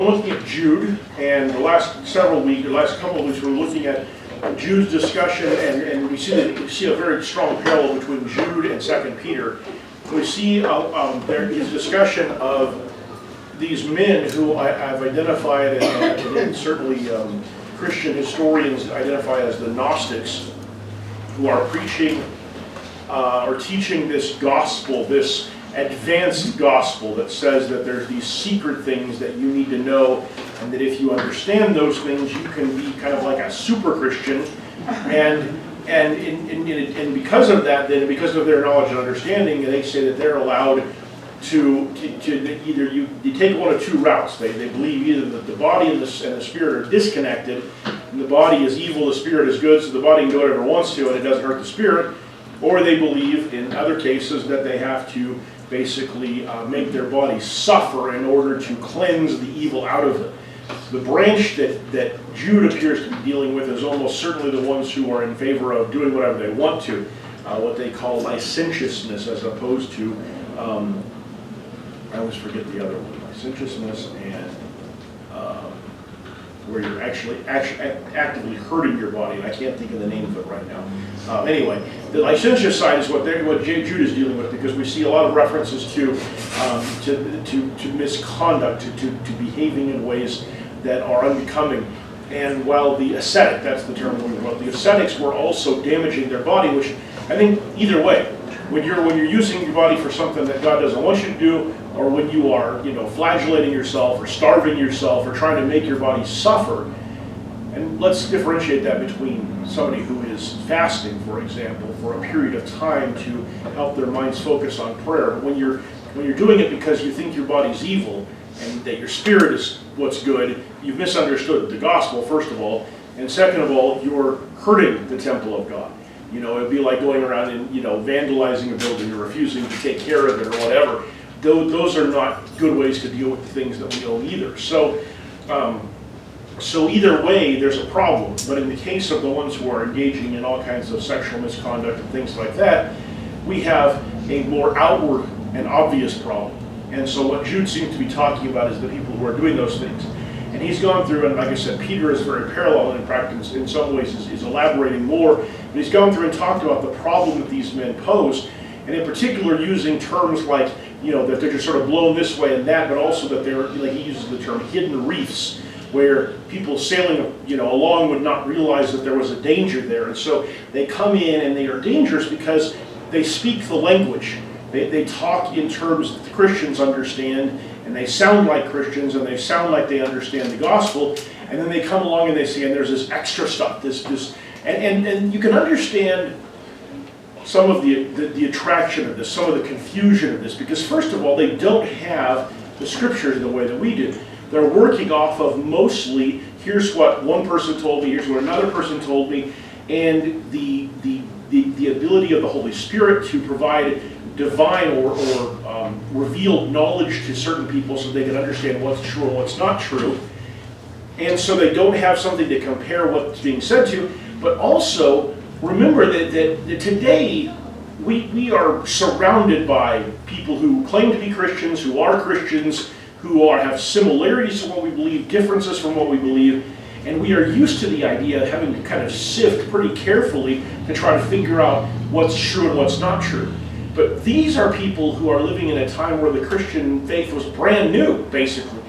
Looking at Jude, and the last couple of weeks, we're looking at Jude's discussion, and we see a very strong parallel between Jude and 2 Peter. We see his discussion of these men who I've identified, and certainly Christian historians identify as the Gnostics, who are preaching or teaching this gospel, this advanced gospel that says that there's these secret things that you need to know, and that if you understand those things, you can be kind of like a super Christian, and because of that, then because of their knowledge and understanding, they say that they're allowed to either you take one of two routes. They believe either that the body and the spirit are disconnected, and the body is evil, the spirit is good, so the body can do whatever it wants to, and it doesn't hurt the spirit. Or they believe, in other cases, that they have to basically make their body suffer in order to cleanse the evil out of them. The branch that Jude appears to be dealing with is almost certainly the ones who are in favor of doing whatever they want to, what they call licentiousness, as opposed to, I always forget the other one, licentiousness and where you're actually actively hurting your body, and I can't think of the name of it right now. Anyway, the licentious side is what Jude is dealing with, because we see a lot of references to misconduct, to behaving in ways that are unbecoming. And while the ascetic, that's the term we wrote, the ascetics were also damaging their body, which I think either way, when you're using your body for something that God doesn't want you to do, or when you are, flagellating yourself or starving yourself or trying to make your body suffer. And let's differentiate that between somebody who is fasting, for example, for a period of time to help their minds focus on prayer. But when you're doing it because you think your body's evil and that your spirit is what's good, you've misunderstood the gospel, first of all, and second of all, you're hurting the temple of God. It'd be like going around and vandalizing a building or refusing to take care of it or whatever. Those are not good ways to deal with the things that we own either. So either way, there's a problem. But in the case of the ones who are engaging in all kinds of sexual misconduct and things like that, we have a more outward and obvious problem. And so what Jude seems to be talking about is the people who are doing those things. And he's gone through, and like I said, Peter is very parallel in practice. In some ways is elaborating more. But he's gone through and talked about the problem that these men pose, and in particular using terms like, that they're just sort of blown this way and that, but also that they're, like he uses the term, hidden reefs, where people sailing, along would not realize that there was a danger there. And so they come in and they are dangerous because they speak the language. They talk in terms that the Christians understand, and they sound like Christians, and they sound like they understand the gospel, and then they come along and they say, and there's this extra stuff, and you can understand some of the attraction of this, some of the confusion of this, because first of all, they don't have the scriptures in the way that we do. They're working off of mostly, here's what one person told me, here's what another person told me, and the ability of the Holy Spirit to provide divine or revealed knowledge to certain people so they can understand what's true and what's not true. And so they don't have something to compare what's being said to, but also remember that today we are surrounded by people who claim to be Christians, who are Christians, who have similarities to what we believe, differences from what we believe, and we are used to the idea of having to kind of sift pretty carefully to try to figure out what's true and what's not true. But these are people who are living in a time where the Christian faith was brand new, basically.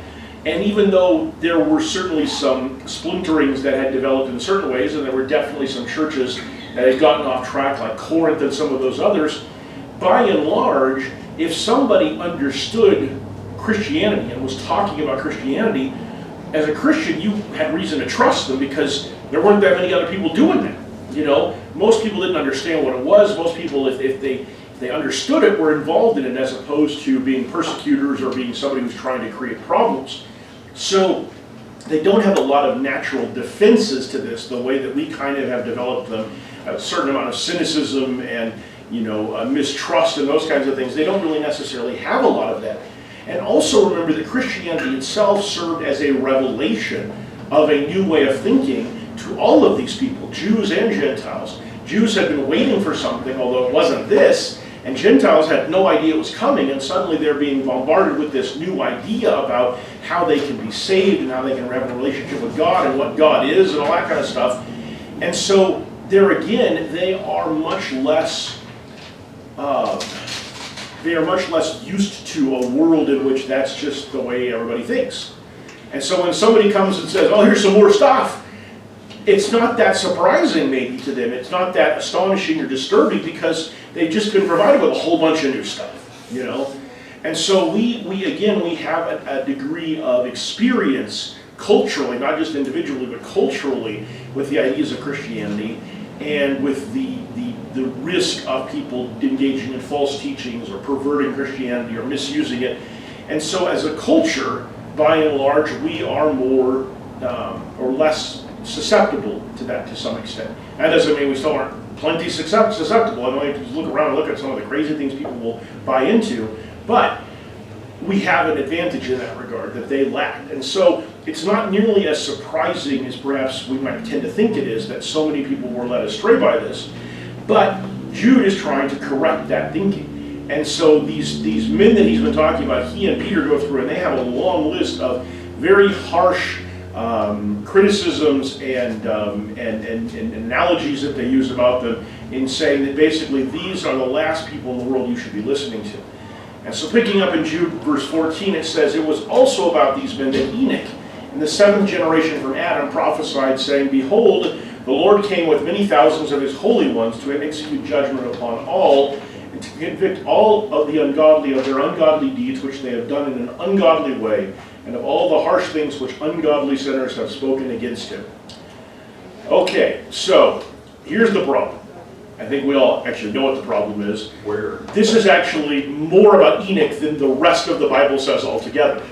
And even though there were certainly some splinterings that had developed in certain ways, and there were definitely some churches that had gotten off track, like Corinth and some of those others, by and large, if somebody understood Christianity and was talking about Christianity, as a Christian, you had reason to trust them because there weren't that many other people doing that. Most people didn't understand what it was. Most people, if they understood it, were involved in it, as opposed to being persecutors or being somebody who's trying to create problems. So they don't have a lot of natural defenses to this, the way that we kind of have developed them, a certain amount of cynicism and mistrust and those kinds of things. They don't really necessarily have a lot of that. And also remember that Christianity itself served as a revelation of a new way of thinking to all of these people, Jews and Gentiles. Jews had been waiting for something, although it wasn't this, and Gentiles had no idea it was coming, and suddenly they're being bombarded with this new idea about how they can be saved and how they can have a relationship with God and what God is and all that kind of stuff. And so there again, they are much less used to a world in which that's just the way everybody thinks. And so when somebody comes and says, oh, here's some more stuff, it's not that surprising maybe to them. It's not that astonishing or disturbing because they've just been provided with a whole bunch of new stuff, you know. And so we have a degree of experience culturally, not just individually, but culturally with the ideas of Christianity and with the risk of people engaging in false teachings or perverting Christianity or misusing it. And so as a culture, by and large, we are more or less susceptible to that to some extent. That doesn't mean we still aren't plenty susceptible. I mean, you just look around and look at some of the crazy things people will buy into, but we have an advantage in that regard that they lack. And so it's not nearly as surprising as perhaps we might tend to think it is that so many people were led astray by this. But Jude is trying to correct that thinking. And so these men that he's been talking about, he and Peter go through, and they have a long list of very harsh criticisms and analogies that they use about them in saying that basically these are the last people in the world you should be listening to. And so picking up in Jude verse 14, it says, it was also about these men that Enoch, in the 7th generation from Adam, prophesied, saying, behold, the Lord came with many thousands of his holy ones to execute judgment upon all, and to convict all of the ungodly of their ungodly deeds which they have done in an ungodly way, and of all the harsh things which ungodly sinners have spoken against him. Okay, so here's the problem. I think we all actually know what the problem is. Where? This is actually more about Enoch than the rest of the Bible says altogether.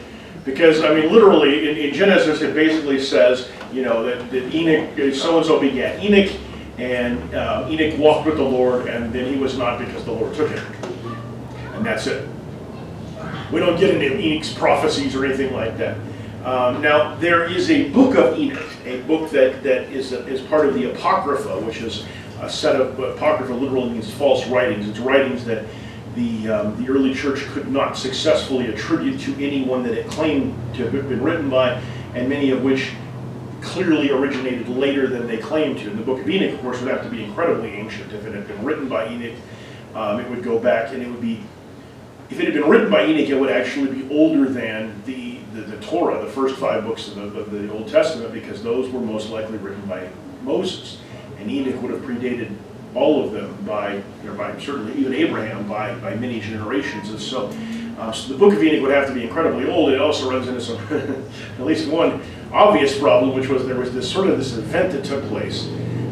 Because, I mean, literally, in Genesis, it basically says, you know, that Enoch, so-and-so begat Enoch, and Enoch walked with the Lord, and then he was not because the Lord took him. And that's it. We don't get into Enoch's prophecies or anything like that. Now, there is a book of Enoch, a book that is part of the Apocrypha, which is a set of, Apocrypha literally means false writings. It's writings that the early church could not successfully attribute to anyone that it claimed to have been written by, and many of which clearly originated later than they claimed to. And the book of Enoch, of course, would have to be incredibly ancient. If it had been written by Enoch, it would go back, and it would be, if it had been written by Enoch, it would actually be older than the Torah, the first 5 books of the Old Testament, because those were most likely written by Moses. And Enoch would have predated all of them by certainly even Abraham by many generations. And so the book of Enoch would have to be incredibly old. It also runs into some, at least one obvious problem, which was there was this event that took place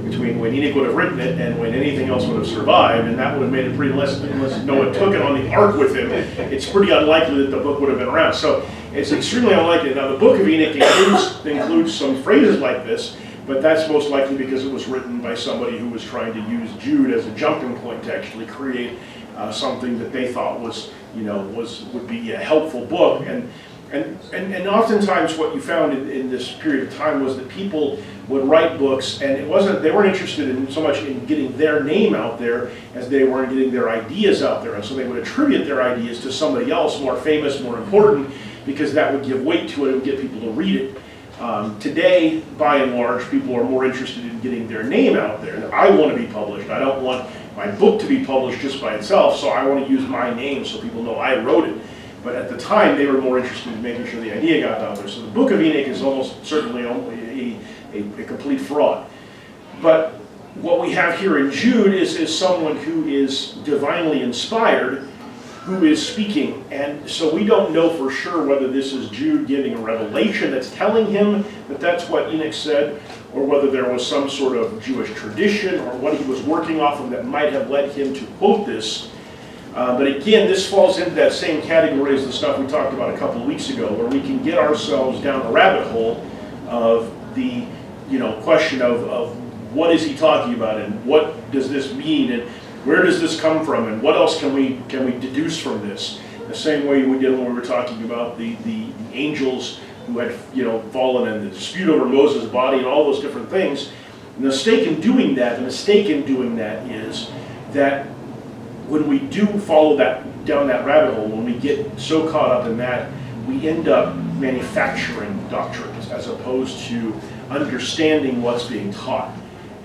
between when Enoch would have written it and when anything else would have survived, and that would have made it pretty, unless Noah took it on the ark with him, it's pretty unlikely that the book would have been around. So it's extremely unlikely. Now the book of Enoch includes some phrases like this, but that's most likely because it was written by somebody who was trying to use Jude as a jumping point to actually create something that they thought would be a helpful book. And oftentimes what you found in this period of time was that people would write books, and they weren't interested in so much in getting their name out there as they were in getting their ideas out there. And so they would attribute their ideas to somebody else, more famous, more important, because that would give weight to it and get people to read it. Today, by and large, people are more interested in getting their name out there. I want to be published. I don't want my book to be published just by itself, so I want to use my name so people know I wrote it. But at the time, they were more interested in making sure the idea got out there. So the book of Enoch is almost certainly only a complete fraud. But what we have here in Jude is someone who is divinely inspired, who is speaking. And so we don't know for sure whether this is Jude giving a revelation that's telling him that that's what Enoch said, or whether there was some sort of Jewish tradition or what he was working off of that might have led him to quote this. But again, this falls into that same category as the stuff we talked about a couple of weeks ago, where we can get ourselves down the rabbit hole of the question of what is he talking about, and what does this mean, and where does this come from, and what else can we deduce from this? The same way we did when we were talking about the angels who had fallen, and the dispute over Moses' body and all those different things. And the mistake in doing that is that when we do follow down that rabbit hole, when we get so caught up in that, we end up manufacturing doctrines as opposed to understanding what's being taught.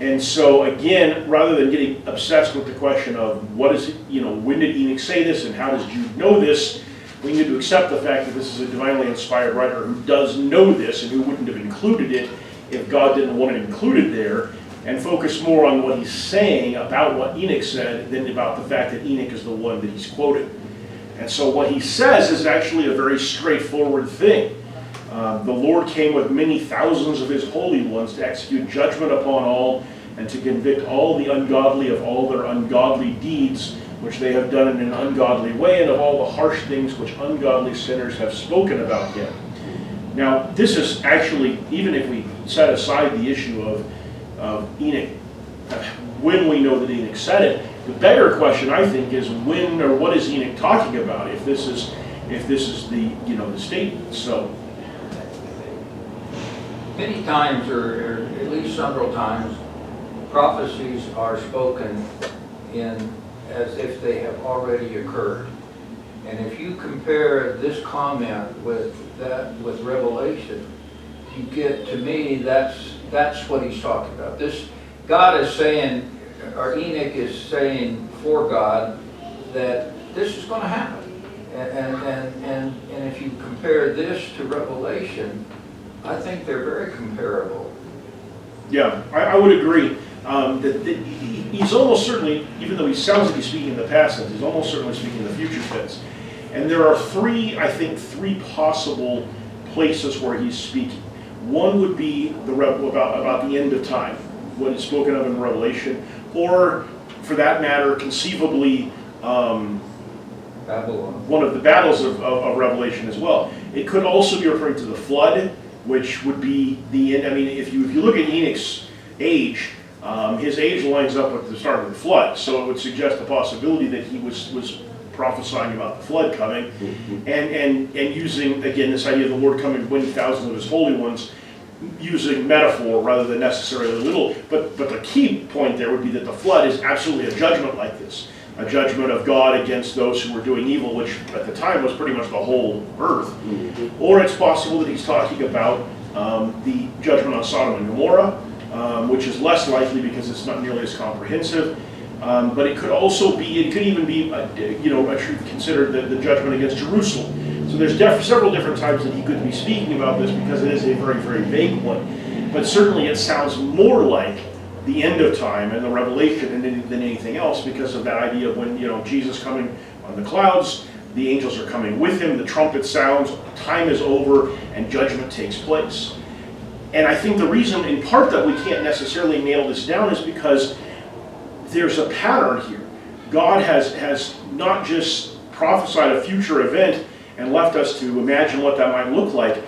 And so again, rather than getting obsessed with the question of what is it, when did Enoch say this and how does Jude know this, we need to accept the fact that this is a divinely inspired writer who does know this and who wouldn't have included it if God didn't want it included there, and focus more on what he's saying about what Enoch said than about the fact that Enoch is the one that he's quoted. And so what he says is actually a very straightforward thing. The Lord came with many thousands of his holy ones to execute judgment upon all and to convict all the ungodly of all their ungodly deeds which they have done in an ungodly way, and of all the harsh things which ungodly sinners have spoken about him. Now, this is actually, even if we set aside the issue of Enoch, when we know that Enoch said it, the better question, I think, is when or what is Enoch talking about? If this is the the statement. So many times, or at least several times, prophecies are spoken in as if they have already occurred. And if you compare this comment with Revelation, you get, to me, that's what he's talking about. This God is saying, or Enoch is saying for God, that this is going to happen. And if you compare this to Revelation, I think they're very comparable. Yeah, I would agree. He's almost certainly, even though he sounds like he's speaking in the past tense, he's almost certainly speaking in the future tense. And there are three possible places where he's speaking. One would be about the end of time, what is spoken of in Revelation, or for that matter, conceivably, Babylon. One of the battles of Revelation as well. It could also be referring to the flood, which would be the end. I mean, if you look at Enoch's age, his age lines up with the start of the flood, so it would suggest the possibility that he was prophesying about the flood coming, and using, again, this idea of the Lord coming winning thousands of his holy ones, using metaphor rather than necessarily little. But the key point there would be that the flood is absolutely a judgment like this, a judgment of God against those who were doing evil, which at the time was pretty much the whole earth. Or it's possible that he's talking about the judgment on Sodom and Gomorrah, which is less likely because it's not nearly as comprehensive. But it could also be, it could even be, considered the judgment against Jerusalem. So there's several different times that he could be speaking about this because it is a very, very vague one. But certainly it sounds more like the end of time and the revelation than anything else, because of that idea of when Jesus coming on the clouds, the angels are coming with him, the trumpet sounds, time is over, and judgment takes place. And I think the reason, in part, that we can't necessarily nail this down is because there's a pattern here. God has not just prophesied a future event and left us to imagine what that might look like.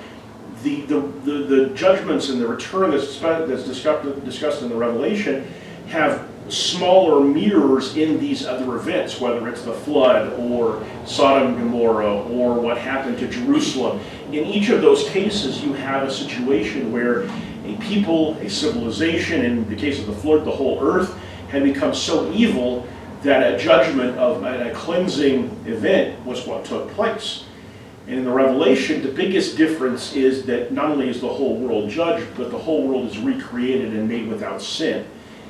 The judgments and the return that's discussed in the Revelation have smaller mirrors in these other events, whether it's the flood or Sodom and Gomorrah or what happened to Jerusalem. In each of those cases, you have a situation where a people, a civilization, in the case of the flood, the whole earth, had become so evil that a judgment of a cleansing event was what took place. And in the Revelation, the biggest difference is that not only is the whole world judged, but the whole world is recreated and made without sin.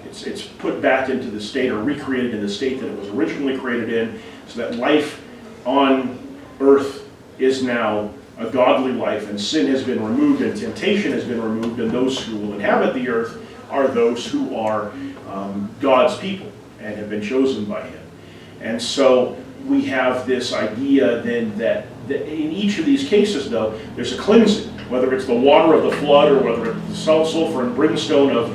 It's put back into the state, or recreated in the state that it was originally created in, so that life on earth is now a godly life, and sin has been removed, and temptation has been removed, and those who will inhabit the earth are those who are God's people and have been chosen by him. And so we have this idea then that in each of these cases, though, there's a cleansing, whether it's the water of the flood or whether it's the sulfur and brimstone of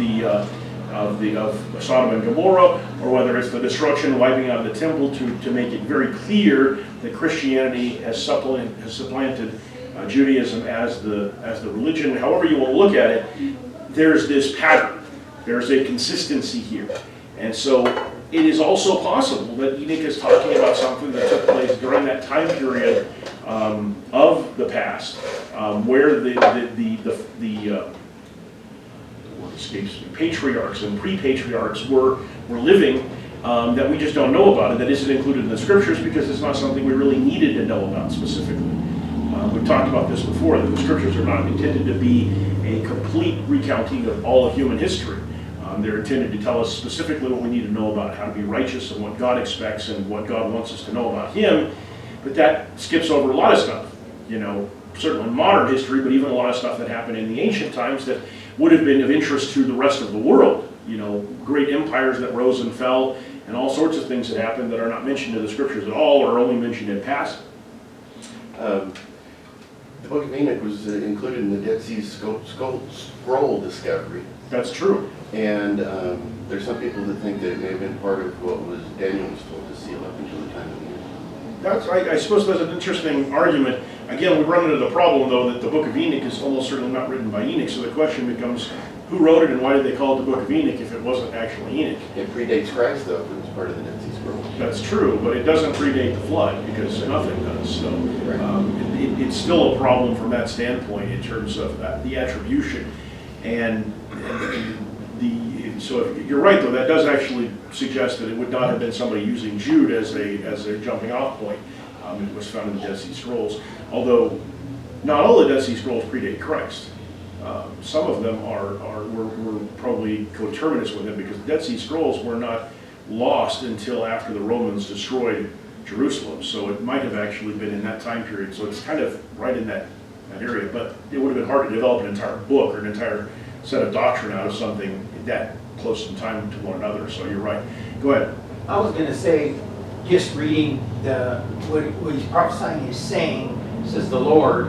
Sodom and Gomorrah, or whether it's the destruction and wiping out of the temple to make it very clear that Christianity has supplanted Judaism as the religion. However you want to look at it, there's this pattern. There's a consistency here. And so it is also possible that Enoch is talking about something that took place during that time period of the past, where the word escapes me, patriarchs and pre-patriarchs were living, that we just don't know about, and that isn't included in the scriptures because it's not something we really needed to know about specifically. We've talked about this before, that the scriptures are not intended to be a complete recounting of all of human history. They're intended to tell us specifically what we need to know about how to be righteous and what God expects and what God wants us to know about Him. But that skips over a lot of stuff, certainly modern history, but even a lot of stuff that happened in the ancient times that would have been of interest to the rest of the world. Great empires that rose and fell, and all sorts of things that happened that are not mentioned in the scriptures at all, or only mentioned in passing. The Book of Enoch was included in the Dead Sea Scroll discovery. That's true. And there's some people that think that it may have been part of what was Daniel was told to seal up until the time of Enoch. I suppose that's an interesting argument. Again, we run into the problem, though, that the Book of Enoch is almost certainly not written by Enoch, so the question becomes, who wrote it and why did they call it the Book of Enoch if it wasn't actually Enoch? It predates Christ, though, if it was part of the Dead Sea Scrolls. That's true, but it doesn't predate the flood, because nothing does. So it's still a problem from that standpoint in terms of the attribution. So you're right, though, that does actually suggest that it would not have been somebody using Jude as a jumping off point. It was found in the Dead Sea Scrolls, although not all the Dead Sea Scrolls predate Christ. Some of them were probably coterminous with him, because the Dead Sea Scrolls were not lost until after the Romans destroyed Jerusalem. So it might have actually been in that time period. So it's kind of right in that area, but it would have been hard to develop an entire book or an entire set of doctrine out of something that close in time to one another. So you're right. Go ahead. I was going to say, just reading what he's prophesying is saying, says the Lord,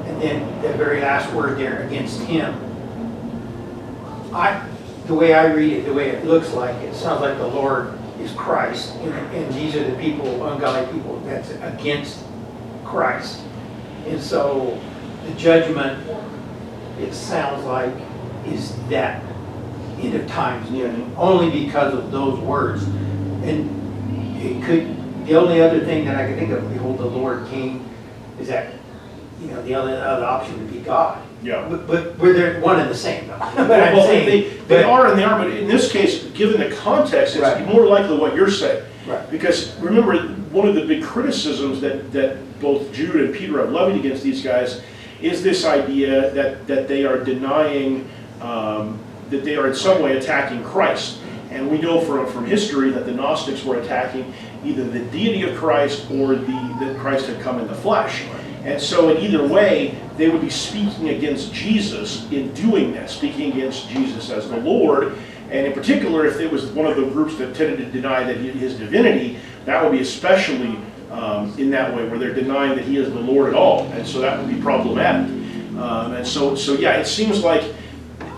and then the very last word there, against him. The way I read it, the way it looks like, it sounds like the Lord is Christ, and these are the people, ungodly people, that's against Christ. And so the judgment, it sounds like, is that end of times, only because of those words. And it could, the only other thing that I can think of, behold, the Lord came, is that, the other option would be God. Yeah. But they're one and the same, though. But I'm Well, saying they are and they are, but in this case, given the context, it's Right. more likely what you're saying. Right. Because remember, one of the big criticisms that both Jude and Peter have levied against these guys is this idea that they are denying, that they are in some way attacking Christ. And we know from history that the Gnostics were attacking either the deity of Christ or that Christ had come in the flesh. And so in either way, they would be speaking against Jesus in doing that, speaking against Jesus as the Lord. And in particular, if it was one of the groups that tended to deny that his divinity, that would be especially in that way, where they're denying that he is the Lord at all. And so that would be problematic. And so yeah, it seems like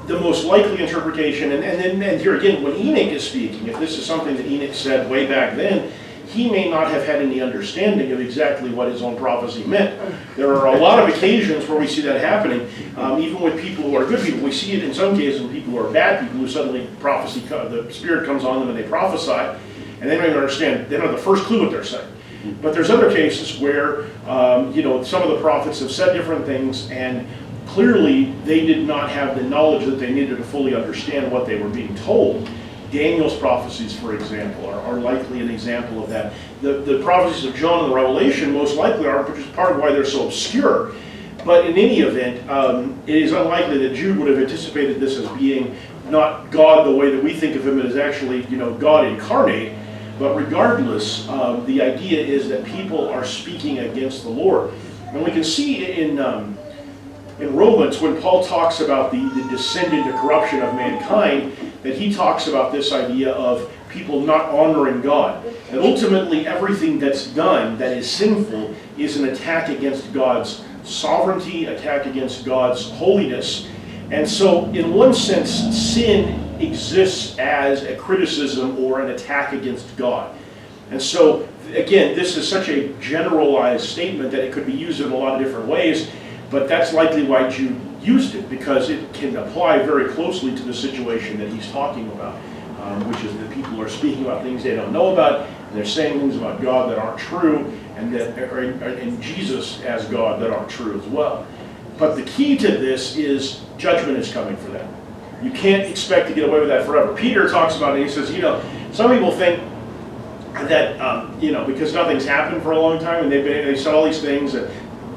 the most likely interpretation, and here again, when Enoch is speaking, if this is something that Enoch said way back then, he may not have had any understanding of exactly what his own prophecy meant. There are a lot of occasions where we see that happening, even with people who are good people. We see it in some cases with people who are bad people, who suddenly the Spirit comes on them and they prophesy, and they don't even understand, they don't have the first clue what they're saying. But there's other cases where, some of the prophets have said different things, and clearly they did not have the knowledge that they needed to fully understand what they were being told. Daniel's prophecies, for example, are likely an example of that. The prophecies of John and the Revelation most likely are, which is part of why they're so obscure. But in any event, it is unlikely that Jude would have anticipated this as being not God the way that we think of him as actually, God incarnate. But regardless, the idea is that people are speaking against the Lord. And we can see in Romans, when Paul talks about the descent into corruption of mankind, that he talks about this idea of people not honoring God. And ultimately, everything that's done that is sinful is an attack against God's sovereignty, attack against God's holiness. And so, in one sense, sin exists as a criticism or an attack against God. And so, again, this is such a generalized statement that it could be used in a lot of different ways, but that's likely why Jude used it, because it can apply very closely to the situation that he's talking about, which is that people are speaking about things they don't know about, and they're saying things about God that aren't true, and Jesus as God that aren't true as well. But the key to this is judgment is coming for them. You can't expect to get away with that forever. Peter talks about it, he says, some people think that because nothing's happened for a long time, and they said all these things that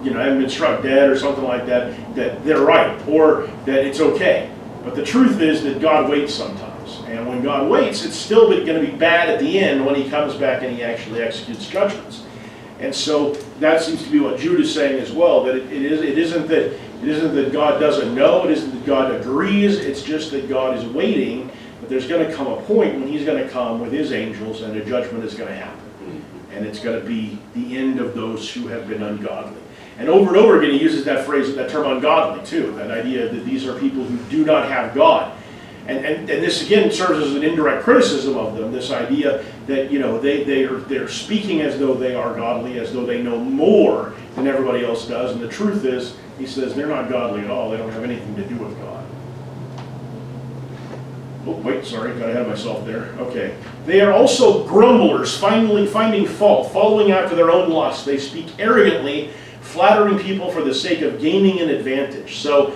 haven't been struck dead or something like that, that they're right, or that it's okay. But the truth is that God waits sometimes, and when God waits, it's still going to be bad at the end when He comes back and He actually executes judgments. And so that seems to be what Jude is saying as well, that it isn't that God doesn't know, it isn't that God agrees, it's just that God is waiting. But there's going to come a point when He's going to come with His angels, and a judgment is going to happen, and it's going to be the end of those who have been ungodly. And over again, He uses that phrase, that term ungodly too, that idea that these are people who do not have God. And this again serves as an indirect criticism of them, this idea that they're speaking as though they are godly, as though they know more than everybody else does. And the truth is, he says, they're not godly at all. They don't have anything to do with God. Oh, wait, sorry, got ahead of myself there. Okay. They are also grumblers, finding fault, following after their own lusts. They speak arrogantly, flattering people for the sake of gaining an advantage. So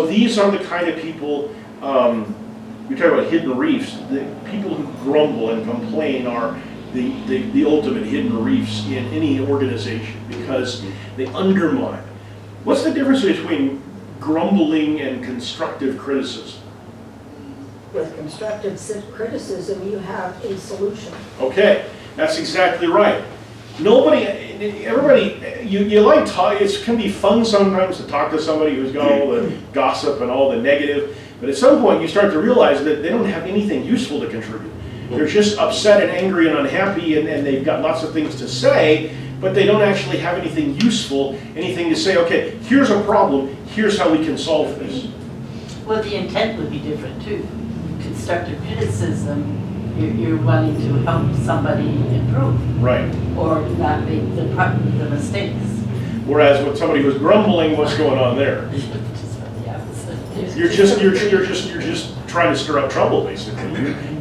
these are the kind of people, we talk about hidden reefs. The people who grumble and complain are the ultimate hidden reefs in any organization, because they undermine. What's the difference between grumbling and constructive criticism? With constructive criticism, you have a solution. Okay, that's exactly right. Everybody, you like talk. It can be fun sometimes to talk to somebody who's got all the gossip and all the negative, but at some point you start to realize that they don't have anything useful to contribute. They're just upset and angry and unhappy, and they've got lots of things to say, but they don't actually have anything useful, anything to say, okay, here's a problem, here's how we can solve this. Well, the intent would be different too. Constructive criticism, you're wanting to help somebody improve. Right. Or not make the mistakes. Whereas with somebody who's grumbling, what's going on there? You're just trying to stir up trouble, basically.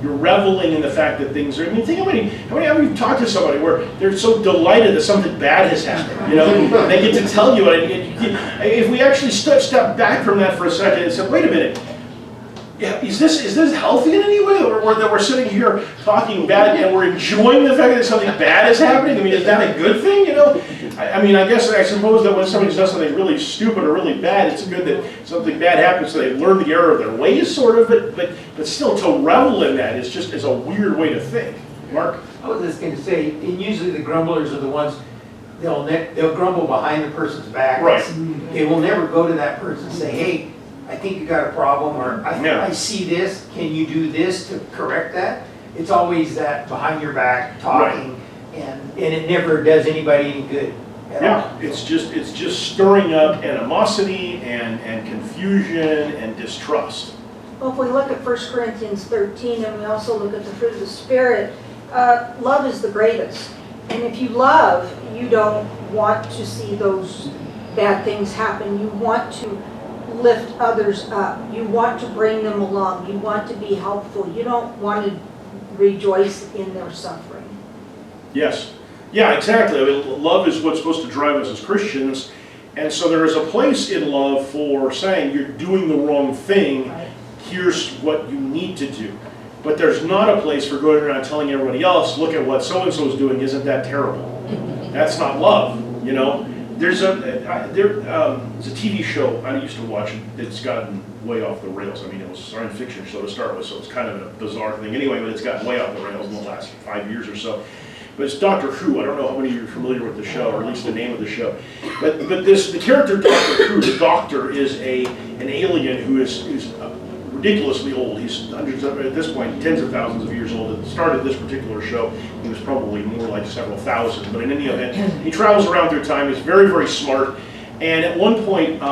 You're reveling in the fact that things are. I mean, think how many of you talk to somebody where they're so delighted that something bad has happened, and they get to tell you it. If we actually step back from that for a second and say, wait a minute, yeah, is this healthy in any way, or that we're sitting here talking bad and we're enjoying the fact that something bad is happening? I mean, is that a good thing? I suppose that when somebody does something really stupid or really bad, it's good that something bad happens so they learn the error of their ways, sort of. But still, to revel in that is a weird way to think. Mark? I was just going to say, and usually the grumblers are the ones, they'll grumble behind the person's back. Right. They will never go to that person and say, hey, I think you got a problem, or I see this, can you do this to correct that? It's always that behind your back talking, right. and it never does anybody any good at all. It's just stirring up animosity and confusion and distrust. Well, if we look at 1 Corinthians 13 and we also look at the fruit of the Spirit, love is the greatest. And if you love, you don't want to see those bad things happen. You want to lift others up. You want to bring them along. You want to be helpful. You don't want to rejoice in their suffering. Yes. Yeah, exactly. I mean, love is what's supposed to drive us as Christians. And so there is a place in love for saying you're doing the wrong thing. Right. Here's what you need to do. But there's not a place for going around telling everybody else, look at what so-and-so is doing, isn't that terrible? That's not love, There's a TV show I used to watch that's gotten way off the rails. I mean, it was a science fiction show to start with, so it's kind of a bizarre thing anyway, but it's gotten way off the rails in the last 5 years or so. But it's Doctor Who. I don't know how many of you are familiar with the show, or at least the name of the show. But the character Doctor Who, the Doctor, is an alien who's ridiculously old. He's at this point tens of thousands of years old. At the start of this particular show, he was probably more like several thousand. But in any event, he travels around through time. He's very, very smart. And at one point,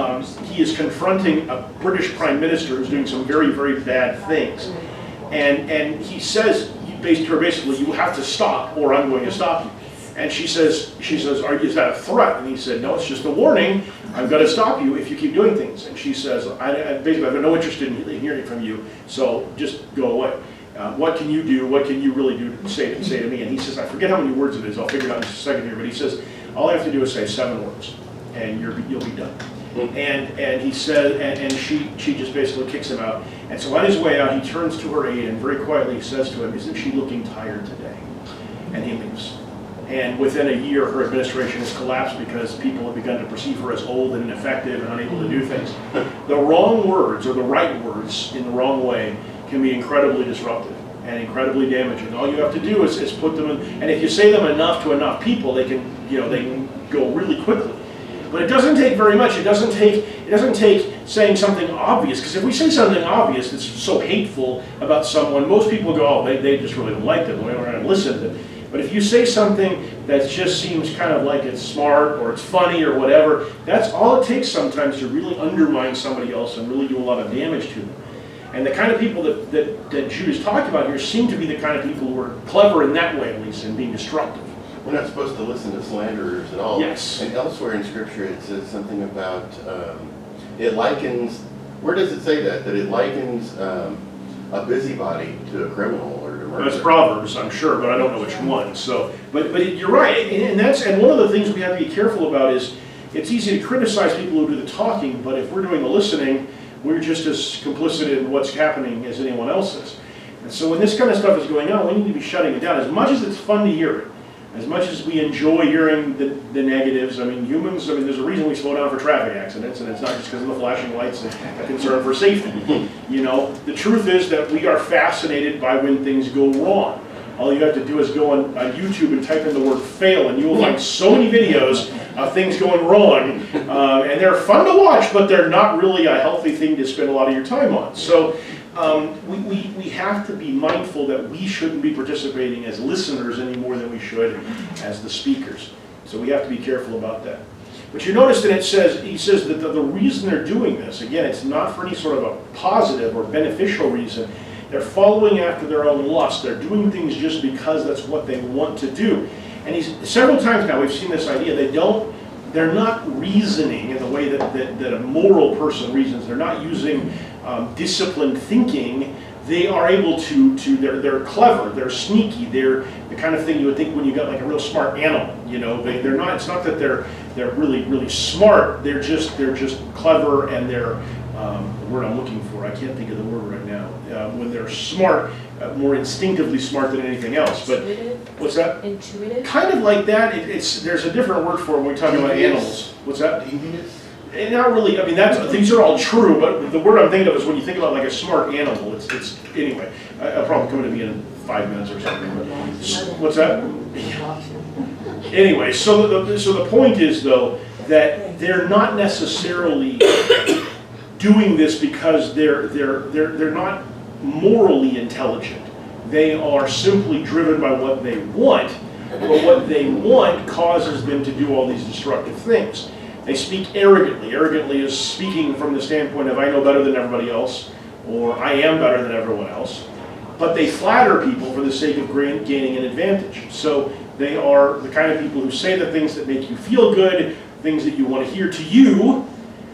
he is confronting a British prime minister who's doing some very, very bad things. And he says, basically, you have to stop, or I'm going to stop you. And she says, is that a threat? And he said, no, it's just a warning. I'm going to stop you if you keep doing things. And she says, basically, I have no interest in hearing from you, so just go away. What can you do? What can you really do to say to me? And he says, I forget how many words it is. I'll figure it out in just a second here. But he says, all I have to do is say 7 words, and you'll be done. And he said, and she just basically kicks him out. And so on his way out, he turns to her aide and very quietly says to him, isn't she looking tired today? and he leaves. And within a year, her administration has collapsed because people have begun to perceive her as old and ineffective and unable to do things. The wrong words or the right words in the wrong way can be incredibly disruptive and incredibly damaging. All you have to do is put them in, and if you say them enough to enough people, they can go really quickly. But it doesn't take very much. It doesn't take saying something obvious, because if we say something obvious that's so hateful about someone, most people go, oh, they just really don't like them, we're not going to listen to them. But if you say something that just seems kind of like it's smart or it's funny or whatever, that's all it takes sometimes to really undermine somebody else and really do a lot of damage to them. And the kind of people that Jude is talking about here seem to be the kind of people who are clever in that way, at least, in being destructive. We're not supposed to listen to slanderers at all. Yes. And elsewhere in Scripture it says something about, it likens, where does it say that? That it likens a busybody to a criminal or to murder. That's Proverbs, I'm sure, but I don't know which one. So, but you're right, and one of the things we have to be careful about is it's easy to criticize people who do the talking, but if we're doing the listening, we're just as complicit in what's happening as anyone else is. And so when this kind of stuff is going on, we need to be shutting it down. As much as it's fun to hear it, as much as we enjoy hearing the negatives, I mean, humans, there's a reason we slow down for traffic accidents, and it's not just because of the flashing lights and a concern for safety. You know, the truth is that we are fascinated by when things go wrong. All you have to do is go on YouTube and type in the word fail, and you will find so many videos of things going wrong. And they're fun to watch, but they're not really a healthy thing to spend a lot of your time on. So we have to be mindful that we shouldn't be participating as listeners any more than we should as the speakers. So we have to be careful about that. But you notice that he says that the reason they're doing this, again, it's not for any sort of a positive or beneficial reason. They're following after their own lust. They're doing things just because that's what they want to do. And several times now we've seen this idea. They're not reasoning in the way that a moral person reasons. They're not using disciplined thinking. They are able they're clever, they're sneaky, they're the kind of thing you would think when you got like a real smart animal. You know, they're not. It's not that they're really, really smart. They're just clever, and they're the word I'm looking for, I can't think of the word right now. When they're smart, more instinctively smart than anything else. But Intuitive? What's that? Intuitive? Kind of like that. There's a different word for it when we talk about animals. What's that? Devious? And not really. I mean, these are all true. But the word I'm thinking of is when you think about like a smart animal. It's anyway. I'll probably come to me in 5 minutes or something. But, what's that? Anyway, so the point is though that they're not necessarily doing this because they're not morally intelligent. They are simply driven by what they want, but what they want causes them to do all these destructive things. They speak arrogantly. Arrogantly is speaking from the standpoint of I know better than everybody else, or I am better than everyone else. But they flatter people for the sake of gaining an advantage. So they are the kind of people who say the things that make you feel good, things that you want to hear to you.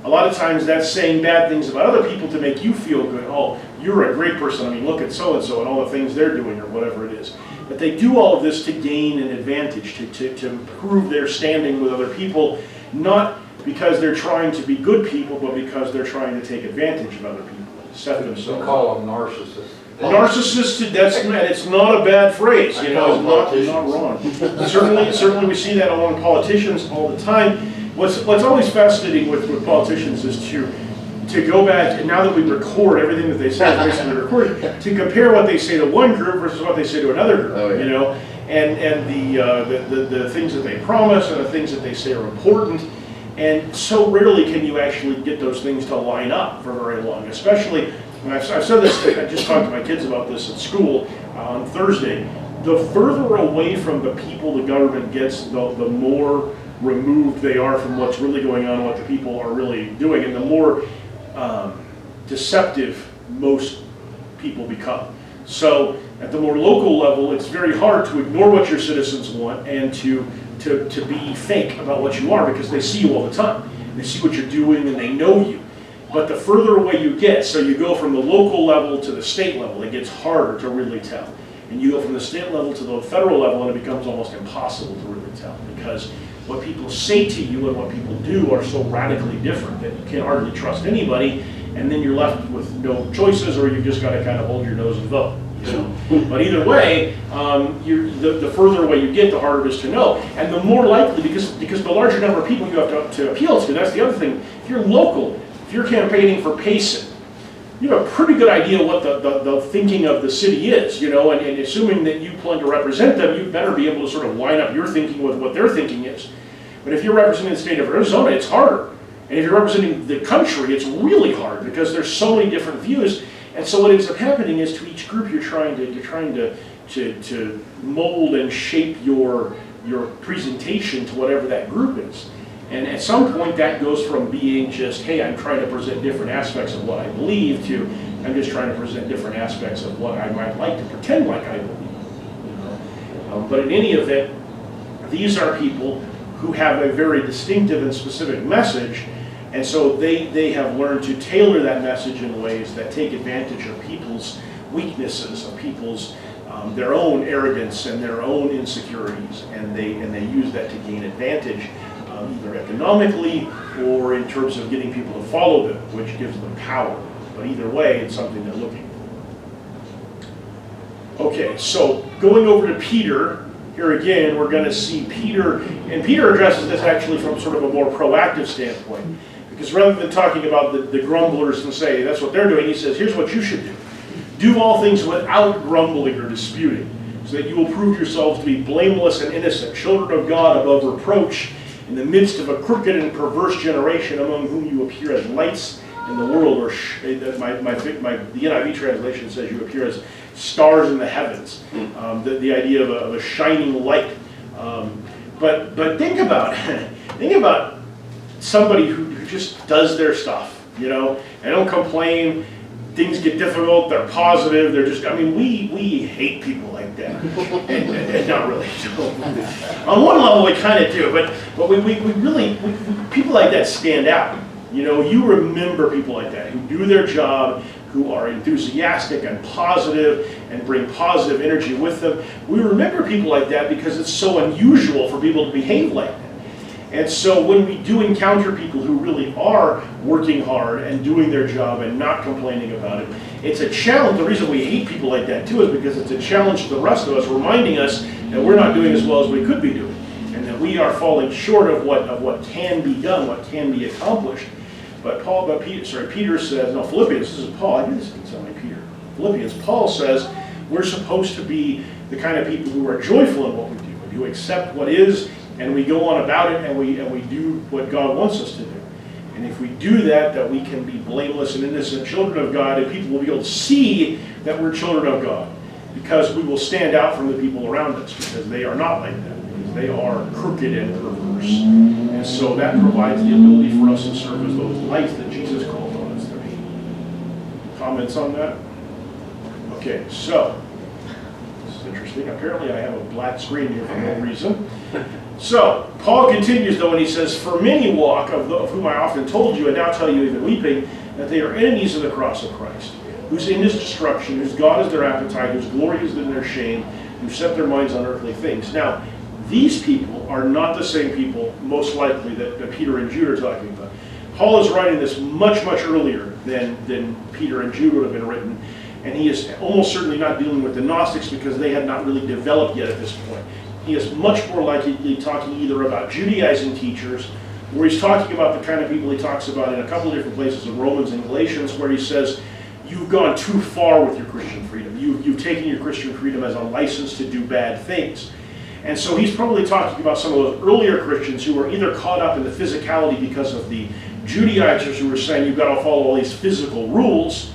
A lot of times that's saying bad things about other people to make you feel good. Oh, you're a great person. I mean, look at so-and-so and all the things they're doing or whatever it is. But they do all of this to gain an advantage, to improve their standing with other people, not because they're trying to be good people, but because they're trying to take advantage of other people, set themselves. We call them narcissists. Narcissist, it's not a bad phrase, you know, it's not wrong. Certainly we see that among politicians all the time. What's always fascinating with politicians is to go back, and now that we record everything that they say is basically recorded, to compare what they say to one group versus what they say to another group, Oh, yeah. you know, and the things that they promise and the things that they say are important. And so rarely can you actually get those things to line up for very long, especially, and I've said this, I just talked to my kids about this at school on Thursday, the further away from the people the government gets, the more removed they are from what's really going on, what the people are really doing, and the more deceptive most people become. So at the more local level, it's very hard to ignore what your citizens want and to be fake about what you are, because they see you all the time. They see what you're doing and they know you. But the further away you get, so you go from the local level to the state level, it gets harder to really tell. And you go from the state level to the federal level and it becomes almost impossible to really tell, because what people say to you and what people do are so radically different that you can hardly trust anybody, and then you're left with no choices, or you've just got to kind of hold your nose and vote. You know? But either way, the further away you get, the harder it is to know. And the more likely, because the larger number of people you have to appeal to, that's the other thing. If you're local, if you're campaigning for Payson, you have a pretty good idea what the thinking of the city is, you know, and assuming that you plan to represent them, you better be able to sort of line up your thinking with what their thinking is. But if you're representing the state of Arizona, it's harder. And if you're representing the country, it's really hard because there's so many different views. And so what ends up happening is to each group you're trying to mold and shape your presentation to whatever that group is. And at some point that goes from being just, hey, I'm trying to present different aspects of what I believe, to I'm just trying to present different aspects of what I might like to pretend like I believe. You know? But in any event, these are people who have a very distinctive and specific message, and so they have learned to tailor that message in ways that take advantage of people's weaknesses, of people's their own arrogance and their own insecurities, and they use that to gain advantage, either economically or in terms of getting people to follow them, which gives them power. But either way, it's something they're looking for. Okay, so going over to Peter, here again, we're going to see Peter, and Peter addresses this actually from sort of a more proactive standpoint, because rather than talking about the grumblers and say that's what they're doing, he says, here's what you should do. Do all things without grumbling or disputing, so that you will prove yourselves to be blameless and innocent, children of God above reproach, in the midst of a crooked and perverse generation, among whom you appear as lights in the world, or the NIV translation says you appear as stars in the heavens. The idea of a shining light. But think about somebody who just does their stuff, you know, and don't complain. Things get difficult, they're positive, they're just, I mean, we hate people like that. and not really. On one level, we kind of do, but we really, people like that stand out. You know, you remember people like that who do their job, who are enthusiastic and positive and bring positive energy with them. We remember people like that because it's so unusual for people to behave like that. And so when we do encounter people who really are working hard and doing their job and not complaining about it, it's a challenge. The reason we hate people like that too is because it's a challenge to the rest of us, reminding us that we're not doing as well as we could be doing, and that we are falling short of what can be done, what can be accomplished. But Peter says, no, Philippians, this is Paul, I knew this didn't sound like Peter. Philippians, Paul says we're supposed to be the kind of people who are joyful in what we do, and who accept what is, and we go on about it, and we do what God wants us to do. And if we do that, that we can be blameless and innocent children of God, and people will be able to see that we're children of God, because we will stand out from the people around us, because they are not like that, because they are crooked and perverse. And so that provides the ability for us to serve as those lights that Jesus called on us to be. Comments on that? Okay, so, this is interesting. Apparently I have a black screen here for no reason. So, Paul continues though, and he says, for many walk, of whom I often told you, and now tell you even weeping, that they are enemies of the cross of Christ, whose end is destruction, whose God is their appetite, whose glory is in their shame, who set their minds on earthly things. Now, these people are not the same people, most likely, that Peter and Jude are talking about. Paul is writing this much, much earlier than Peter and Jude would have been written, and he is almost certainly not dealing with the Gnostics because they had not really developed yet at this point. He is much more likely talking either about Judaizing teachers, where he's talking about the kind of people he talks about in a couple of different places in Romans and Galatians, where he says, you've gone too far with your Christian freedom. You've taken your Christian freedom as a license to do bad things. And so he's probably talking about some of those earlier Christians who were either caught up in the physicality because of the Judaizers who were saying you've got to follow all these physical rules,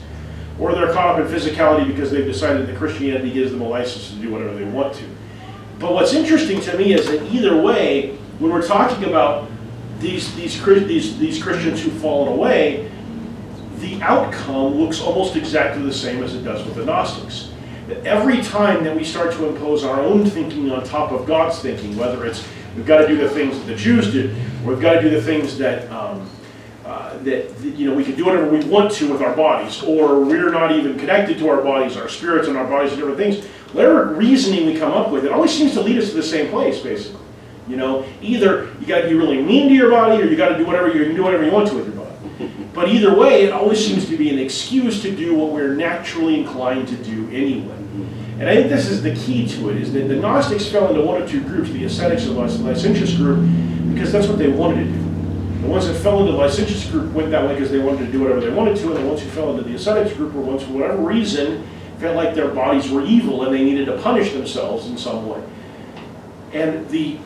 or they're caught up in physicality because they've decided that Christianity gives them a license to do whatever they want to. But what's interesting to me is that either way, when we're talking about these Christians who've fallen away, the outcome looks almost exactly the same as it does with the Gnostics. That every time that we start to impose our own thinking on top of God's thinking, whether it's we've got to do the things that the Jews did, or we've got to do the things that we can do whatever we want to with our bodies, or we're not even connected to our bodies, our spirits and our bodies, and different things. Whatever reasoning we come up with, it always seems to lead us to the same place, basically. You know, either you got to be really mean to your body, or you got to do whatever you can do whatever you want to with your body. But either way, it always seems to be an excuse to do what we're naturally inclined to do anyway. And I think this is the key to it, is that the Gnostics fell into one of two groups, the ascetics and licentious group, because that's what they wanted to do. The ones that fell into the licentious group went that way because they wanted to do whatever they wanted to, and the ones who fell into the ascetics group were ones, for whatever reason, felt like their bodies were evil and they needed to punish themselves in some way. And the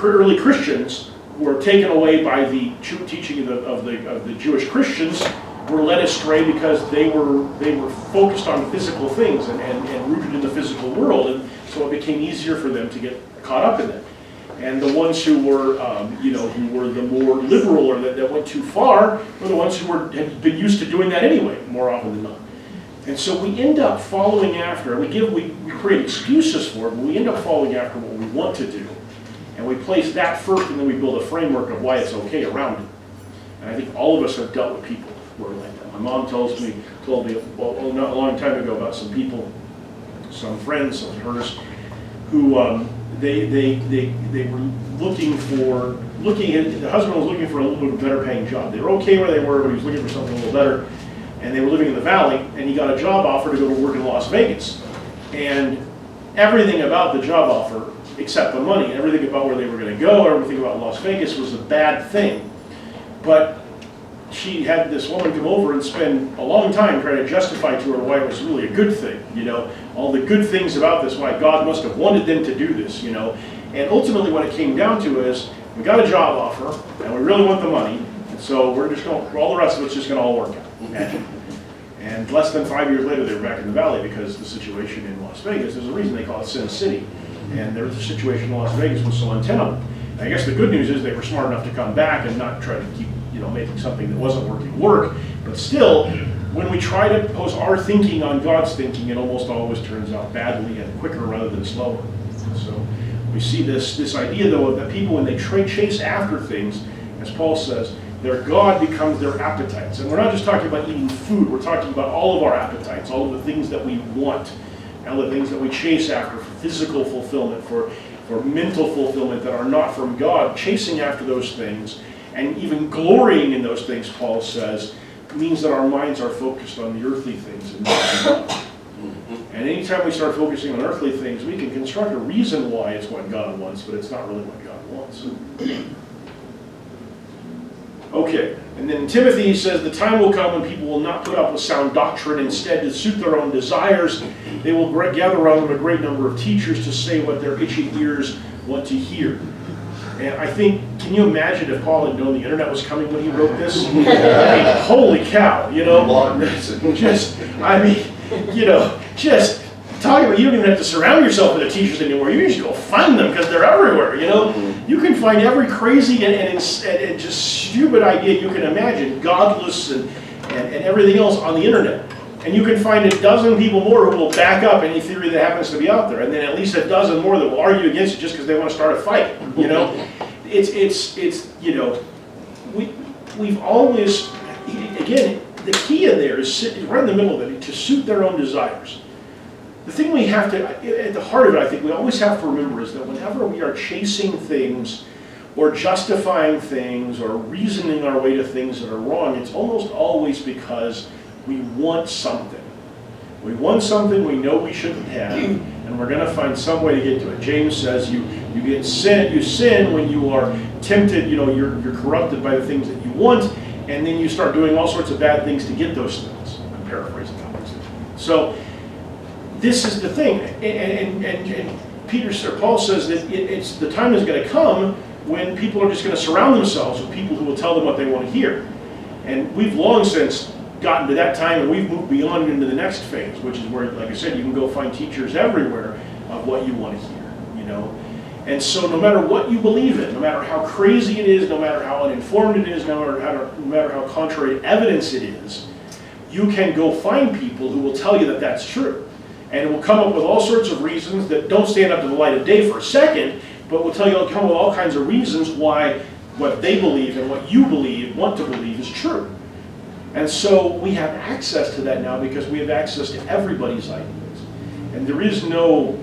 early Christians were taken away by the teaching of the Jewish Christians, were led astray because they were focused on physical things and rooted in the physical world, and so it became easier for them to get caught up in it. And the ones who were, who were the more liberal or that went too far were the ones who had been used to doing that anyway, more often than not. And so we end up following after, we create excuses for it, but we end up following after what we want to do. And we place that first, and then we build a framework of why it's okay around it. And I think all of us have dealt with people who are like that. My mom told me not a long time ago about some people, some friends of hers, who they were the husband was looking for a little bit better paying job. They were okay where they were, but he was looking for something a little better. And they were living in the valley, and he got a job offer to go to work in Las Vegas. And everything about the job offer, except the money, everything about where they were going to go, everything about Las Vegas was a bad thing. But she had this woman come over and spend a long time trying to justify to her why it was really a good thing, all the good things about this, why God must have wanted them to do this, And ultimately what it came down to is, we got a job offer, and we really want the money, and so we're just going to, all the rest of it's just going to all work out. And less than 5 years later, they were back in the valley because the situation in Las Vegas, there's a reason they call it Sin City. And the situation in Las Vegas was so untenable. And I guess the good news is they were smart enough to come back and not try to keep, making something that wasn't working work. But still, when we try to pose our thinking on God's thinking, it almost always turns out badly and quicker rather than slower. So we see this idea, though, that people, when they chase after things, as Paul says, their God becomes their appetites. And we're not just talking about eating food, we're talking about all of our appetites, all of the things that we want, all the things that we chase after for physical fulfillment, for mental fulfillment that are not from God. Chasing after those things and even glorying in those things, Paul says, means that our minds are focused on the earthly things and not on God. And anytime we start focusing on earthly things, we can construct a reason why it's what God wants, but it's not really what God wants. Okay, and then Timothy says, the time will come when people will not put up with sound doctrine. Instead, to suit their own desires, they will gather around them a great number of teachers to say what their itchy ears want to hear. And I think, can you imagine if Paul had known the internet was coming when he wrote this? I mean, holy cow, just talking about, you don't even have to surround yourself with the teachers anymore. You can just go find them because they're everywhere, You can find every crazy and just stupid idea you can imagine, godless and everything else on the internet. And you can find a dozen people more who will back up any theory that happens to be out there, and then at least a dozen more that will argue against it just because they want to start a fight. We've always, again, the key in there is right in the middle of it, to suit their own desires. The thing we have to, at the heart of it, I think we always have to remember is that whenever we are chasing things or justifying things or reasoning our way to things that are wrong, it's almost always because we want something. We want something we know we shouldn't have, and we're going to find some way to get to it. James says you sin when you are tempted, you're corrupted by the things that you want, and then you start doing all sorts of bad things to get those things. I'm paraphrasing obviously. So this is the thing, and Paul says that the time is going to come when people are just going to surround themselves with people who will tell them what they want to hear. And we've long since gotten to that time, and we've moved beyond into the next phase, which is where, like I said, you can go find teachers everywhere of what you want to hear, And so no matter what you believe in, no matter how crazy it is, no matter how uninformed it is, no matter how contrary to evidence it is, you can go find people who will tell you that that's true. And it will come up with all sorts of reasons that don't stand up to the light of day for a second, but will come up with all kinds of reasons why what they believe and what you want to believe is true. And so we have access to that now because we have access to everybody's ideas. And there is no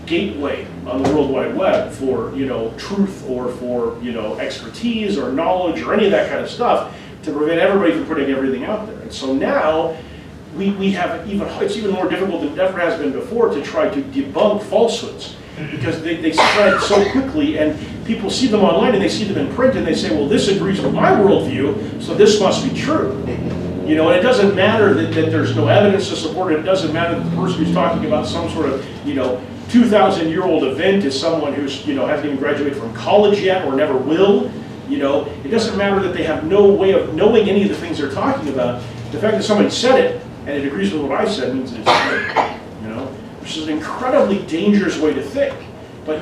gateway on the World Wide Web for, truth or for, expertise or knowledge or any of that kind of stuff to prevent everybody from putting everything out there. And so now we have it's even more difficult than it ever has been before to try to debunk falsehoods, because they spread so quickly, and people see them online and they see them in print and they say, well, this agrees with my worldview, so this must be true. You know, and it doesn't matter that there's no evidence to support it. It doesn't matter that the person who's talking about some sort of, 2,000-year-old event is someone who's, hasn't even graduated from college yet or never will. It doesn't matter that they have no way of knowing any of the things they're talking about. The fact that somebody said it and it agrees with what I said means that it's true, which is an incredibly dangerous way to think. But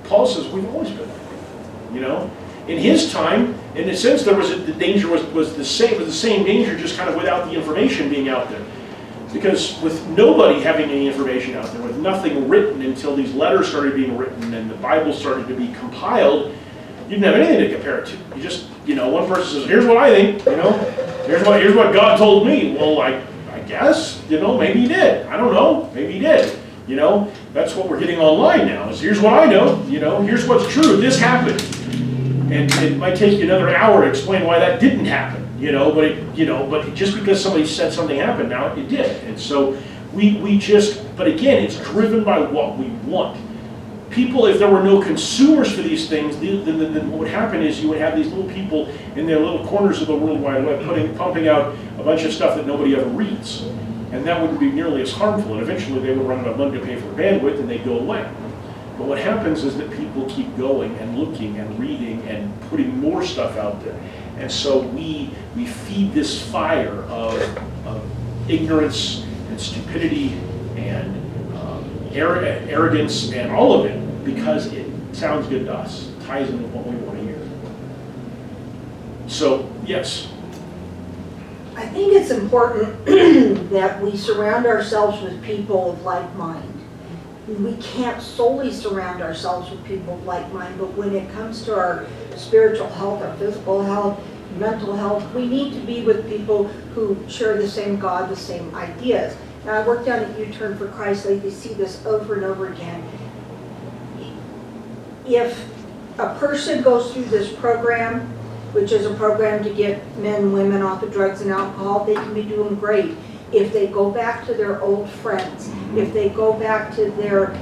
Paul says we've always been like that, In his time, in a sense, the danger was the same danger, just kind of without the information being out there. Because with nobody having any information out there, with nothing written until these letters started being written and the Bible started to be compiled, you didn't have anything to compare it to. You just, one person says, here's what I think, here's what God told me. Well, I guess, maybe he did. I don't know, maybe he did. That's what we're getting online now, is here's what I know, here's what's true, this happened. And it might take you another hour to explain why that didn't happen, but just because somebody said something happened, now it did. And so but again, it's driven by what we want. People, if there were no consumers for these things, then what would happen is you would have these little people in their little corners of the World Wide Web pumping out a bunch of stuff that nobody ever reads. And that wouldn't be nearly as harmful, and eventually they would run out of money to pay for bandwidth and they'd go away. But what happens is that people keep going and looking and reading and putting more stuff out there. And so we feed this fire of ignorance and stupidity and arrogance and all of it, because it sounds good to us. It ties into what we want to hear. So, yes. I think it's important that we surround ourselves with people of like mind. We can't solely surround ourselves with people of like mind, but when it comes to our spiritual health, our physical health, mental health, we need to be with people who share the same God, the same ideas. Now, I work down at U-Turn for Christ, they see this over and over again. If a person goes through this program, which is a program to get men and women off of drugs and alcohol, they can be doing great. If they go back to their old friends, if they go back to their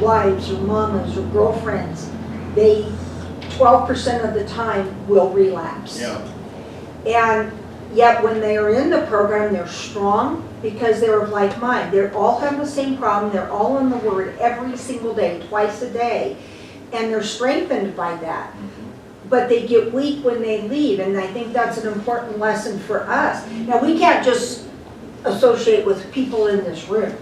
wives or mamas or girlfriends, they 12% of the time will relapse. Yeah. And yet when they are in the program, they're strong because they're of like mind. They all have the same problem. They're all in the Word every single day, twice a day. And they're strengthened by that. But they get weak when they leave, and I think that's an important lesson for us. Now, we can't just associate with people in this room.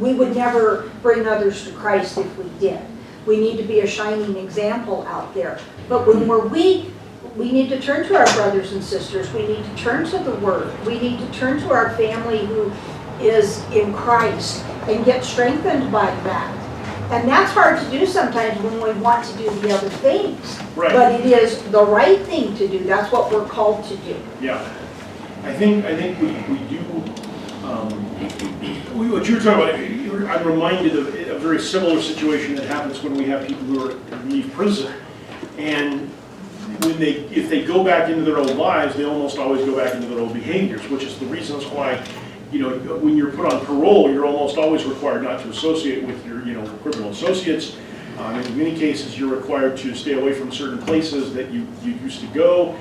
We would never bring others to Christ if we did. We need to be a shining example out there. But when we're weak, we need to turn to our brothers and sisters. We need to turn to the Word. We need to turn to our family who is in Christ and get strengthened by that. And that's hard to do sometimes when we want to do the other things. Right. But it is the right thing to do. That's what we're called to do. Yeah. I think we do, what you're talking about, I'm reminded of a very similar situation that happens when we have people who leave prison. And if they go back into their old lives, they almost always go back into their old behaviors, which is the reasons why, when you're put on parole, you're almost always required not to associate with your, criminal associates. In many cases, you're required to stay away from certain places that you used to go,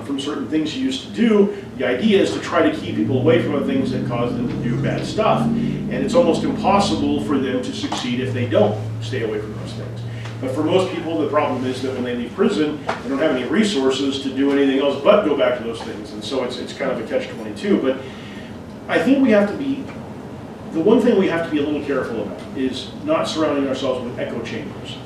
from certain things you used to do. The idea is to try to keep people away from the things that cause them to do bad stuff. And it's almost impossible for them to succeed if they don't stay away from those things. But for most people, the problem is that when they leave prison, they don't have any resources to do anything else but go back to those things. And so it's kind of a catch-22. But I think the one thing we have to be a little careful about is not surrounding ourselves with echo chambers.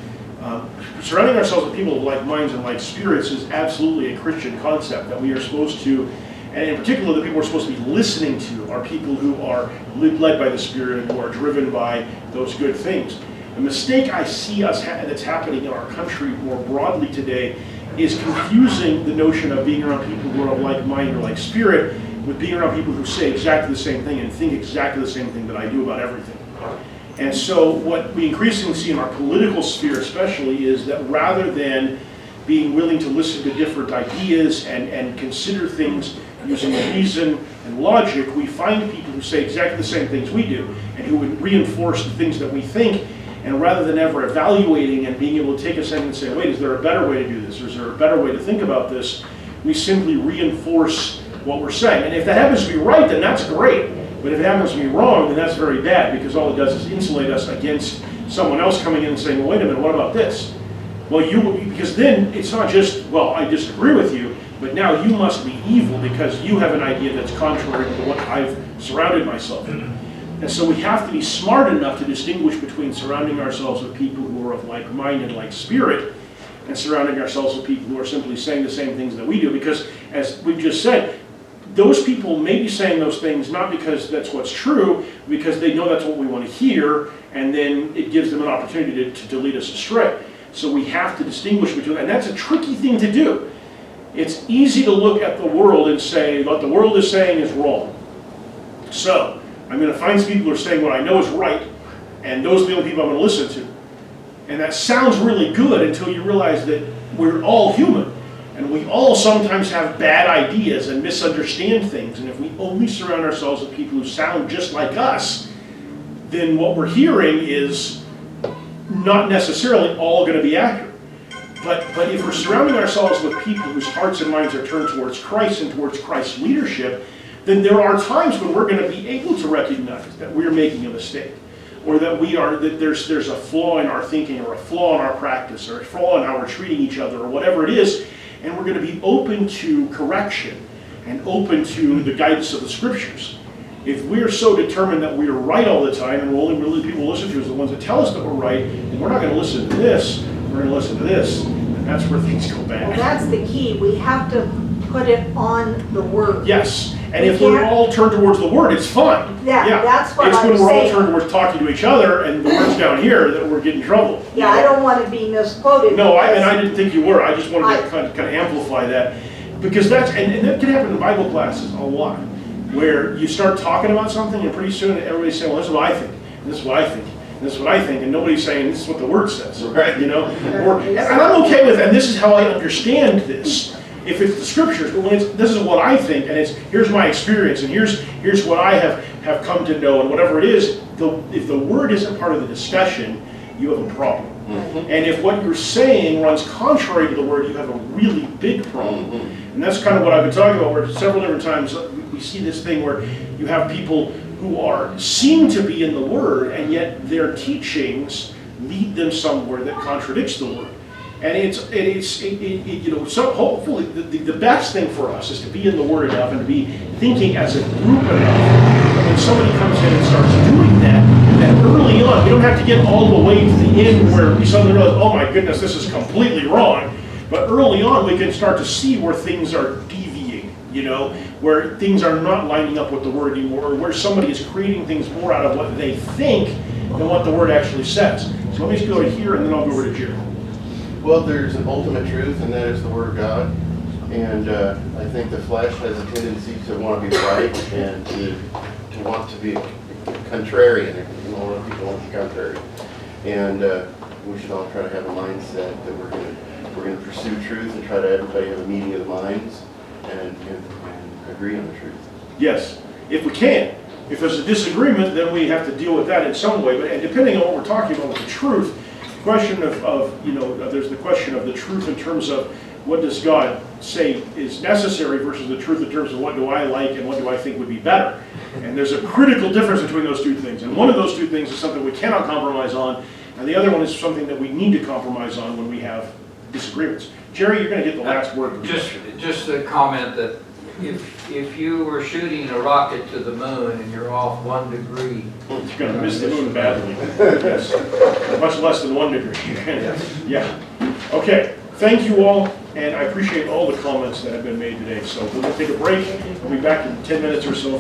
Surrounding ourselves with people of like minds and like spirits is absolutely a Christian concept that we are supposed to, and in particular the people we're supposed to be listening to are people who are led by the Spirit and who are driven by those good things. The mistake I see that's happening in our country more broadly today is confusing the notion of being around people who are of like mind or like spirit with being around people who say exactly the same thing and think exactly the same thing that I do about everything. And so what we increasingly see in our political sphere especially is that rather than being willing to listen to different ideas and consider things using reason and logic, we find people who say exactly the same things we do and who would reinforce the things that we think. And rather than ever evaluating and being able to take a second and say, wait, is there a better way to do this? Or is there a better way to think about this? We simply reinforce what we're saying. And if that happens to be right, then that's great. But if it happens to be wrong, then that's very bad, because all it does is insulate us against someone else coming in and saying, well, wait a minute, what about this? Well, because then it's not just, well, I disagree with you, but now you must be evil because you have an idea that's contrary to what I've surrounded myself with. And so we have to be smart enough to distinguish between surrounding ourselves with people who are of like mind and like spirit, and surrounding ourselves with people who are simply saying the same things that we do. Because as we've just said, those people may be saying those things not because that's what's true, because they know that's what we want to hear, and then it gives them an opportunity to lead us astray. So we have to distinguish between, and that's a tricky thing to do. It's easy to look at the world and say, what the world is saying is wrong. So I'm going to find some people who are saying what I know is right, and those are the only people I'm going to listen to. And that sounds really good until you realize that we're all human. And we all sometimes have bad ideas and misunderstand things. And if we only surround ourselves with people who sound just like us, then what we're hearing is not necessarily all going to be accurate. But if we're surrounding ourselves with people whose hearts and minds are turned towards Christ and towards Christ's leadership, then there are times when we're going to be able to recognize that we're making a mistake, or that there's a flaw in our thinking, or a flaw in our practice, or a flaw in how we're treating each other, or whatever it is, and we're going to be open to correction and open to the guidance of the Scriptures. If we're so determined that we're right all the time, and only really people listen to is the ones that tell us that we're right, then we're not going to listen to this, we're going to listen to this, and that's where things go bad. Well, that's the key. We have to put it on the Word. Yes, and if we're all turned towards the Word, it's fine. Yeah, that's what I'm saying. It's when we're all turned towards talking to each other, and the Word's down here, that we're getting in trouble. Yeah, I don't want to be misquoted. No, and I didn't think you were. I just wanted to kind of amplify that. Because that's, and that can happen in Bible classes a lot, where you start talking about something, and pretty soon everybody's saying, well, this is what I think, and this is what I think, and this is what I think, and nobody's saying, this is what the Word says, right? You know? And I'm okay with, and this is how I understand this. If it's the Scriptures, but when it's, this is what I think, and it's, here's my experience, and here's what I have come to know, and whatever it is, if the Word isn't part of the discussion, you have a problem. Mm-hmm. And if what you're saying runs contrary to the Word, you have a really big problem. Mm-hmm. And that's kind of what I've been talking about, where several different times we see this thing where you have people who seem to be in the Word, and yet their teachings lead them somewhere that contradicts the Word. And so hopefully the best thing for us is to be in the Word enough and to be thinking as a group enough that when somebody comes in and starts doing that early on, we don't have to get all the way to the end where we suddenly realize, oh my goodness, this is completely wrong. But early on, we can start to see where things are deviating, where things are not lining up with the Word anymore, or where somebody is creating things more out of what they think than what the Word actually says. So let me just go to here, and then I'll go over to Jerry. Well, there's an ultimate truth, and that is the Word of God. And I think the flesh has a tendency to want to be right and to want to be contrarian. A lot of people want to be contrary. And we should all try to have a mindset that we're going to pursue truth and try to everybody have a meeting of the minds and agree on the truth. Yes, if we can. If there's a disagreement, then we have to deal with that in some way. But depending on what we're talking about with the truth, the question there's the question of the truth in terms of what does God say is necessary versus the truth in terms of what do I like and what do I think would be better. And there's a critical difference between those two things. And one of those two things is something we cannot compromise on, and the other one is something that we need to compromise on when we have disagreements. Jerry, you're going to get the last word. Just a comment that if you were shooting a rocket to the moon and you're off 1 degree, you're going to miss the moon badly. Yes. Much less than 1 degree. Yeah. Okay. Thank you all, and I appreciate all the comments that have been made today. So we're going to take a break. We'll be back in 10 minutes or so.